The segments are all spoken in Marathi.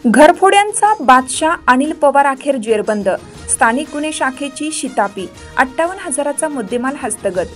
घरफोड्यांचा बादशाह अनिल पवार अखेर जेरबंद। स्थानिक गुन्हे शाखेची शितापी। 58,000चा मुद्देमाल हस्तगत।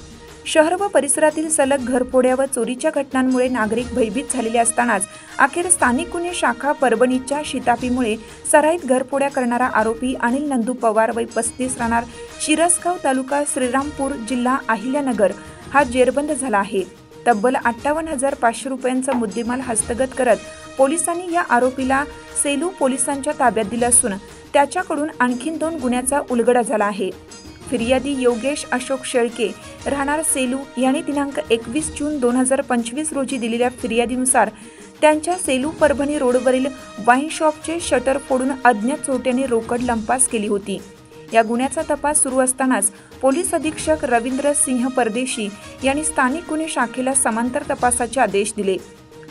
शहर व परिसरातील सलग घरफोड्या व चोरीच्या घटनांमुळे नागरिक भयभीत झालेले असतानाच अखेर स्थानिक गुन्हे शाखा परभणीच्या शितापीमुळे सराईत घरफोड्या करणारा आरोपी अनिल नंदू पवार वय 35 राहणार शिरसगाव तालुका श्रीरामपूर जिल्हा अहिल्यानगर हा जेरबंद झाला आहे। तब्बल 58,500 रुपयांचा मुद्देमाल हस्तगत करत पोलिसांनी या आरोपीला सेलू पोलिसांच्या ताब्यात दिले असून त्याच्याकडून आणखी 2 गुन्ह्याचा उलगडा झाला आहे। फिर्यादी योगेश अशोक शेळके राहणार सेलू यांनी दिनांक 21 जून 2025 रोजी दिलेल्या फिर्यादीनुसार त्यांच्या सेलू परभणी रोडवरील वाईन शॉपचे शटर फोडून अज्ञात चोरट्याने रोकड लंपास केली होती। या गुन्ह्याचा तपास सुरू असतानाच पोलीस अधीक्षक रवींद्र सिंह परदेशी यांनी स्थानिक गुन्हे शाखेला समांतर तपासाचे आदेश दिले।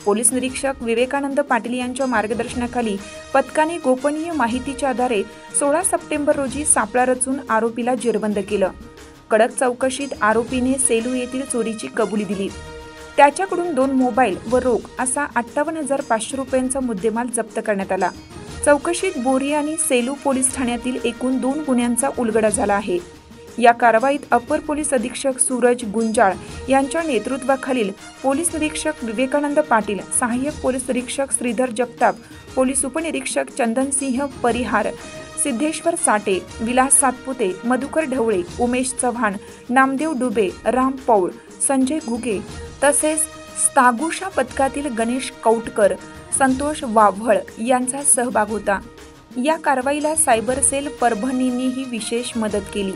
पोलीस निरीक्षक विवेकानंद पाटील यांच्या मार्गदर्शनाखाली पथकाने गोपनीय माहितीच्या आधारे 16 सप्टेंबर रोजी सापळा रचून आरोपीला जेरबंद केलं। कडक चौकशीत आरोपीने सेलू येथील चोरीची कबुली दिली। त्याच्याकडून 2 मोबाईल व रोख असा 58,500 रुपयांचा मुद्देमाल जप्त करण्यात आला। चौकशीत बोरी आणि सेलू पोलीस ठाण्यातील एकूण 2 गुन्ह्यांचा उलगडा झाला आहे। या कारवाईत अपर पोलीस अधीक्षक सूरज गुंजाळ यांच्या नेतृत्वाखालील पोलीस निरीक्षक विवेकानंद पाटील, सहाय्यक पोलीस निरीक्षक श्रीधर जगताप, पोलीस उपनिरीक्षक चंदनसिंह परिहार, सिद्धेश्वर साटे, विलास सातपुते, मधुकर ढवळे, उमेश चव्हाण, नामदेव डुबे, राम पौळ, संजय घुगे तसेच स्थागुशा पथकातील गणेश कौटकर, संतोष वाव्हळ यांचा सहभाग होता। या कारवाईला सायबर सेल परभणीनेही विशेष मदत केली।